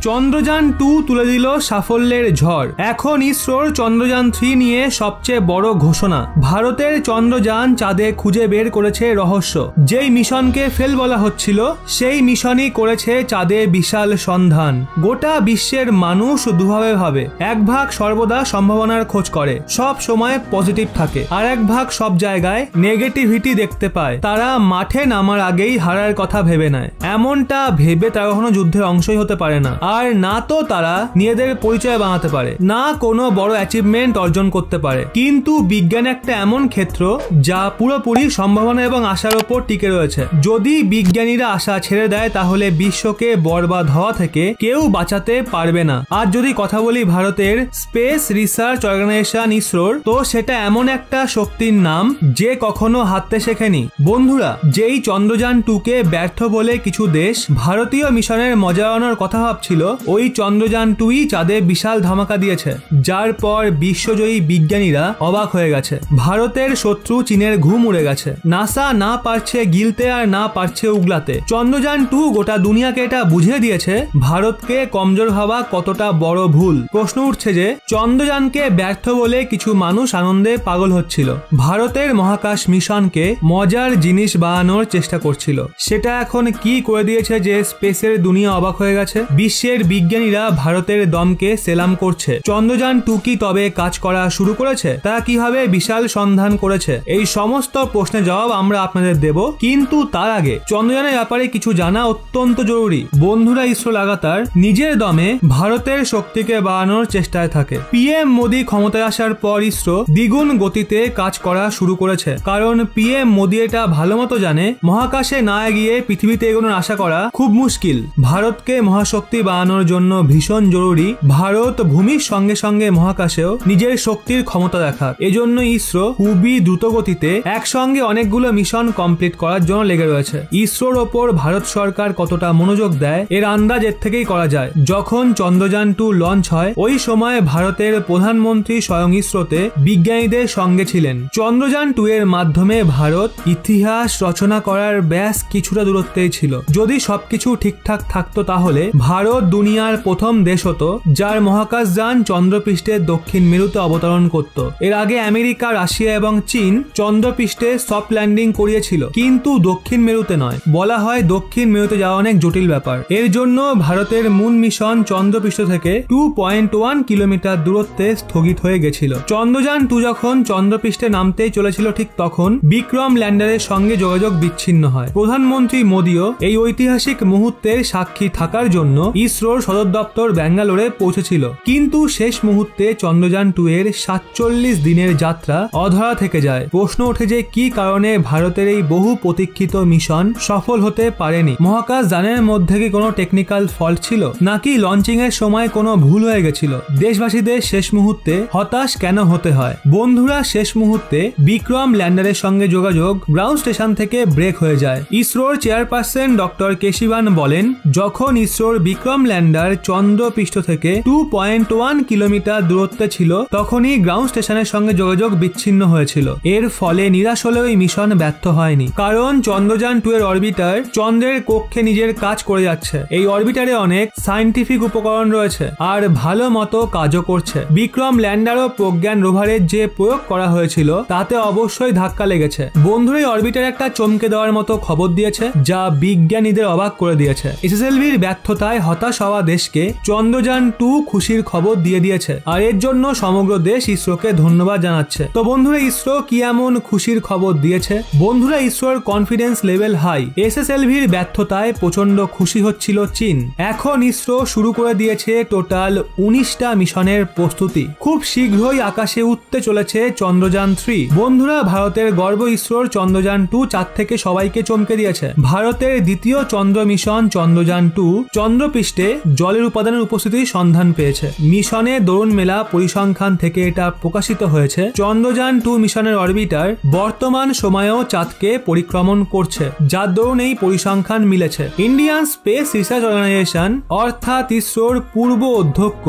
চন্দ্রযান 2 তুলে দিল সাফল্যের ঝড়। এখন ইসরোর চন্দ্রযান 3 নিয়ে সবচেয়ে বড় ঘোষণা। ভারতের চন্দ্রযান চাঁদে খুঁজে বের করেছে রহস্য। যেই মিশনকে ফেল বলা হচ্ছিল সেই মিশনই করেছে চাঁদে বিশাল সন্ধান। গোটা বিশ্বের মানুষ দুভাবে ভাবে, এক ভাগ সর্বদা সম্ভাবনার খোঁজ করে, সব সময় পজিটিভ থাকে, আর এক ভাগ সব জায়গায় নেগেটিভিটি দেখতে পায়। তারা মাঠে নামার আগেই হারার কথা ভেবে নেয়। এমনটা ভেবে তারা কখনো যুদ্ধের অংশই হতে পারে না, আর না তো তারা নিজেদের পরিচয় বানাতে পারে, না কোনো বড় অ্যাচিভমেন্ট অর্জন করতে পারে। কিন্তু বিজ্ঞান একটা এমন ক্ষেত্র যা পুরোপুরি সম্ভাবনা এবং আশার উপর টিকে রয়েছে। যদি বিজ্ঞানীরা আশা ছেড়ে দেয় তাহলে বিশ্বকে বরবাদ হওয়া থেকে কেউ বাঁচাতে পারবে না। আর যদি কথা বলি ভারতের স্পেস রিসার্চ অর্গানাইজেশন ইসরোর, তো সেটা এমন একটা শক্তির নাম যে কখনো হারতে শেখেনি। বন্ধুরা, যেই চন্দ্রযান 2কে ব্যর্থ বলে কিছু দেশ ভারতীয় মিশনের মজা আনার কথা ভাবছিল, ওই চন্দ্রযান 2ই চাঁদে বিশাল ধামাকা দিয়েছে, যার পর বিশ্বজয়ী বিজ্ঞানীরা অবাক হয়ে গেছে। ভারতের শত্রু চীনের ঘুম উড়ে গেছে। নাসা না পারছে গিলতে আর না পারছে উগলাতে। চন্দ্রযান 2 গোটা দুনিয়াকে এটা বুঝিয়ে দিয়েছে ভারতকে কমজোর ভাবা কতটা বড় ভুল। প্রশ্ন উঠছে যে চন্দ্রযানকে ব্যর্থ বলে কিছু মানুষ আনন্দে পাগল হচ্ছিল, ভারতের মহাকাশ মিশনকে মজার জিনিস বানানোর চেষ্টা করছিল। সেটা এখন কি করে দিয়েছে যে স্পেসের দুনিয়া অবাক হয়ে গেছে। বিশ্বের বিজ্ঞানীরা ভারতের দমকে সেলাম করছে। চন্দ্রযান 2 কি তবে কাজ করা শুরু করেছে? তারা কিভাবে বিশাল সন্ধান করেছে? এই সমস্ত প্রশ্নের জবাব আমরা আপনাদের দেব, কিন্তু তার আগে চন্দ্রযানের ব্যাপারে কিছু জানা অত্যন্ত জরুরি। বন্ধুরা, ইসরো লাগাতার নিজের দমে ভারতের শক্তিকে বাড়ানোর চেষ্টায় থাকে। পিএম মোদী ক্ষমতায় আসার পর ইসরো দ্বিগুণ গতিতে কাজ করা শুরু করেছে, কারণ পিএম মোদী এটা ভালো মতো জানে মহাকাশে না এগিয়ে পৃথিবীতে এগোনোর আশা করা খুব মুশকিল। ভারতকে মহাশক্তি বানানোর জন্য ভীষণ জরুরি ভারত ভূমির সঙ্গে সঙ্গে মহাকাশেও নিজের শক্তির ক্ষমতা দেখাক। এজন্য ইসরো খুবই দ্রুত গতিতে একসঙ্গে অনেকগুলো মিশন কমপ্লিট করার জন্য লেগে রয়েছে। ইসরোর ওপর ভারত সরকার কতটা মনোযোগ দেয় এর আন্দাজ এর থেকেই করা যায়। যখন চন্দ্রযান 2 লঞ্চ হয় ওই সময় ভারতের প্রধানমন্ত্রী স্বয়ং ইসরোতে বিজ্ঞানীদের সঙ্গে ছিলেন। চন্দ্রযান 2 এর মাধ্যমে ভারত ইতিহাস রচনা করার ব্যাস কিছুটা দূরত্বেই ছিল। যদি সবকিছু ঠিকঠাক থাকতো তাহলে ভারত দুনিয়ার প্রথম দেশ হতো যার মহাকাশযান চন্দ্রপৃষ্ঠের দক্ষিণ মেরুতে অবতরণ করত। এর আগে আমেরিকা, রাশিয়া এবং চীন চন্দ্রপৃষ্ঠে সফট ল্যান্ডিং করিয়েছিল, কিন্তু দক্ষিণ মেরুতে নয়। বলা হয় দক্ষিণ মেরুতে যাওয়া অনেক জটিল ব্যাপার। এর জন্য ভারতের মুন মিশন চন্দ্রপৃষ্ঠ থেকে 2.1 কিলোমিটার দূরত্বে স্থগিত হয়ে গেছিল। চন্দ্রযান 2 যখন চন্দ্রপৃষ্ঠে নামতেই চলেছিল ঠিক তখন বিক্রম ল্যান্ডারের সঙ্গে যোগাযোগ বিচ্ছিন্ন হয়। প্রধানমন্ত্রী মোদীও এই ঐতিহাসিক মুহূর্তের সাক্ষী থাকার জন্য ইসরোর সদর দপ্তর ব্যাঙ্গালোরে পৌঁছেছিল, কিন্তু শেষ মুহূর্তে চন্দ্রযান 2 এর 47 দিনের যাত্রা অধরা থেকে যায়। প্রশ্ন ওঠে যে কি কারণে ভারতের এই বহু প্রতীক্ষিত মিশন সফল হতে পারেনি। মহাকাশ যানের মধ্যে কি কোনো টেকনিক্যাল ফল্ট ছিল, নাকি লঞ্চিং এর সময় কোনো ভুল হয়ে গেছিল? দেশবাসীদের শেষ মুহূর্তে হতাশ কেন হতে হয়? বন্ধুরা, শেষ মুহূর্তে বিক্রম ল্যান্ডারের সঙ্গে যোগাযোগ গ্রাউন্ড স্টেশন থেকে ব্রেক হয়ে যায়। ইসরোর চেয়ারপারসন ডক্টর কে শিবান বলেন, যখন ইসরোর বিক্রম ল্যান্ডার চন্দ্রপৃষ্ঠ থেকে 2.1 কিলোমিটার দূরত্বে ছিল তখনই গ্রাউন্ড স্টেশনের সঙ্গে যোগাযোগ বিচ্ছিন্ন হয়েছিল। এর ফলে নিরাশ হলেও এই মিশন ব্যর্থ হয়নি, কারণ চন্দ্রযান 2 এর অরবিটার চন্দ্রের কক্ষে নিজের কাজ করে যাচ্ছে। এই অরবিটারে অনেক সায়েন্টিফিক উপকরণ রয়েছে আর ভালো মতো কাজও করছে। বিক্রম ল্যান্ডার ও প্রজ্ঞান রোভারের যে প্রয়োগ করা হয়েছিল তাতে অবশ্যই ধাক্কা লেগেছে। বন্ধুরা, এই অরবিটার একটা চমকে দেওয়ার মতো খবর দিয়েছে যা বিজ্ঞানীদের অবাক করে দিয়েছে। এসএসএলভির ব্যর্থতায় হতাশ হওয়া দেশকে চন্দ্রযান 2 খুশির খবর দিয়ে দিয়েছে, আর এর জন্য সমগ্র দেশ ইসরোকে ধন্যবাদ জানাচ্ছে। তো বন্ধুরা, ইসরো কি এমন খুশির খবর দিয়েছে? বন্ধুরা, ইসরোর কনফিডেন্স লেভেল হাই। এসএসএলভির ব্যর্থতায় প্রচন্ড খুশি হচ্ছিল চীন। এখন ইসরো শুরু করে দিয়েছে টোটাল 19টা মিশনের প্রস্তুতি। খুব শীঘ্রই আকাশে উঠতে চলেছে চন্দ্রযান 3। বন্ধুরা, ভারতের গর্ব ইসরোর চন্দ্রযান 2 চাঁদ থেকে সবাইকে চমকে দিয়েছে। ভারতের দ্বিতীয় চন্দ্র মিশন চন্দ্রযান 2 চন্দ্রপৃষ্ঠে জলের উপাদানের উপস্থিতির সন্ধান পেয়েছে। মিশনে দরুন মেলা পরিসংখ্যান থেকে এটা প্রকাশিত হয়েছে। চন্দ্রযান 2 মিশনের অরবিটার বর্তমান সময়েও চাঁদকে পরিক্রমণ করছে, যার দরুন এই পরিসংখ্যান মিলেছে। ইন্ডিয়ান স্পেস রিসার্চ অর্গানাইজেশন অর্থাৎ ইসরোর পূর্ব অধ্যক্ষ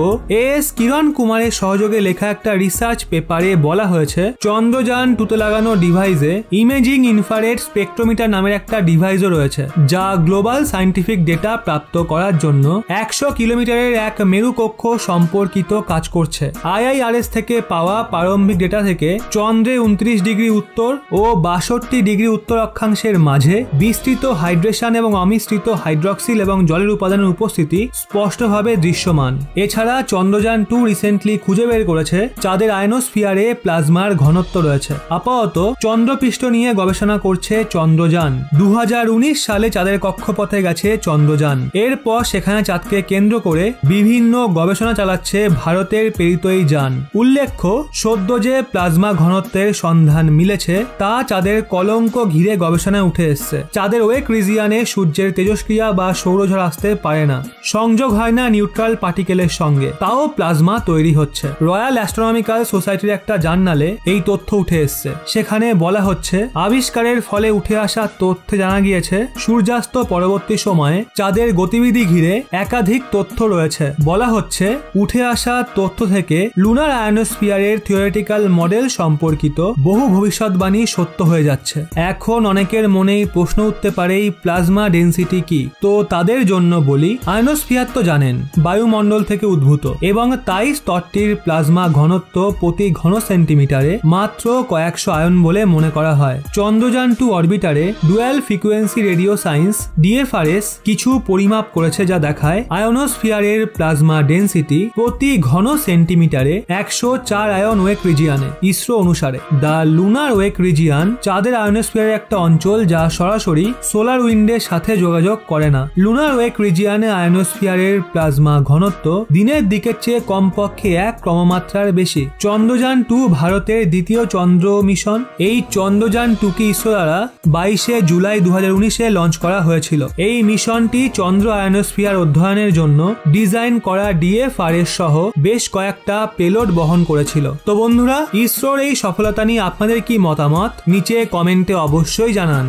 এস কিরণ কুমারের সহযোগে লেখা একটা রিসার্চ পেপারে বলা হয়েছে চন্দ্রযান 2 তে লাগানো ডিভাইসে ইমেজিং ইনফ্রারেড স্পেকট্রোমিটার নামের একটা ডিভাইসও রয়েছে, যা গ্লোবাল সায়েন্টিফিক ডেটা প্রাপ্ত করার জন্য 100 কিলোমিটারের এক মেরু কক্ষ সম্পর্কিত কাজ করছে। IIRS থেকে পাওয়া প্রারম্ভিক ডেটা থেকে চন্দ্রে 29 ডিগ্রি উত্তর ও 62 ডিগ্রি উত্তর অক্ষাংশের মাঝে বিস্তৃত হাইড্রেশন এবং অমিশ্রিত হাইড্রক্সিল এবং জলের উপাদানের উপস্থিতি স্পষ্টভাবে দৃশ্যমান। এছাড়া চন্দ্রযান 2 রিসেন্টলি খুঁজে বের করেছে চাঁদের আয়নোস্ফিয়ারে প্লাজমার ঘনত্ব রয়েছে। আপাতত চন্দ্রপৃষ্ঠ নিয়ে গবেষণা করছে চন্দ্রযান। 2019 সালে চাঁদের কক্ষপথে গেছে চন্দ্রযান। এরপর সেখানে চাঁদকে কেন্দ্র করে বিভিন্ন গবেষণা চালাচ্ছে ভারতের প্রেরিত এই যান। উল্লেখ্য, সদ্য যে প্লাজমা ঘনত্বের সন্ধান মিলেছে তা চাঁদের কলঙ্ক ঘিরে গবেষণায় উঠে এসছে। চাঁদের ওয়েক রিজিয়নে সূর্যের তেজস্ক্রিয়া বা সৌরঝড় আসতে পারে না, সংযোগ হয় না নিউট্রাল পার্টিকেলের সঙ্গে, তাও প্লাজমা তৈরি হচ্ছে। রয়্যাল অ্যাস্ট্রোনমিক্যাল সোসাইটির একটা জার্নালে এই তথ্য উঠে এসছে। সেখানে বলা হচ্ছে, আবিষ্কারের ফলে উঠে আসা তথ্যে জানা গিয়েছে সূর্যাস্ত পরবর্তী সময়ে চাঁদের গতিবিধি ঘিরে একাধিক তথ্য রয়েছে। বলা হচ্ছে, উঠে আসা তথ্য থেকে লুনার আয়নোস্ফিয়ারের থিওরিটিক্যাল মডেল সম্পর্কিত বহু ভবিষ্যৎবাণী সত্য হয়ে যাচ্ছে। এখন অনেকের মনেই প্রশ্ন উঠতে পারে এই প্লাজমা ডেনসিটি কি? তো তাদের জন্য বলি, আয়নোস্ফিয়ার তো জানেন বায়ুমণ্ডল থেকে উদ্ভূত এবং তাই স্তরটির প্লাজমা ঘনত্ব প্রতি ঘন সেন্টিমিটারে মাত্র কয়েকশো আয়ন বলে মনে করা হয়। চন্দ্রযান 2 অরবিটারে dual frequency radio science DFRS কিছু পরিমাপ করেছে যা দেখায় আয়নোস্ফিয়ারের প্লাজমা ডেনসিটি প্রতি ঘন সেন্টিমিটারে 104 আয়ন ওয়েক রিজিয়নে। ইসরো অনুসারে দ্য লুনার ওয়েক রিজিয়ন চাঁদের আয়নোস্ফিয়ারের একটা অঞ্চল যা সরাসরি সোলার উইন্ডের সাথে যোগাযোগ করে না। লুনার ওয়েক রিজিয়নে আয়নোস্ফিয়ারের প্লাজমা ঘনত্ব দিনের দিকের চেয়ে কমপক্ষে 1 ক্রমমাত্রার বেশি। চন্দ্রযান 2 ভারতের দ্বিতীয় চন্দ্র মিশন। এই চন্দ্রযান 2 কে ইসরো দ্বারা 22 জুলাই 2019-এ লঞ্চ করা হয়েছিল। এই মিশনটি চন্দ্র আয়নোস্ফিয়ার অধ্যয়নের জন্য ডিজাইন করা DFRS সহ বেশ কয়েকটা পেলোড বহন করেছিল। তো বন্ধুরা, ইসরোর এই সফলতা নিয়ে আপনাদের কি মতামত নিচে কমেন্টে অবশ্যই জানান।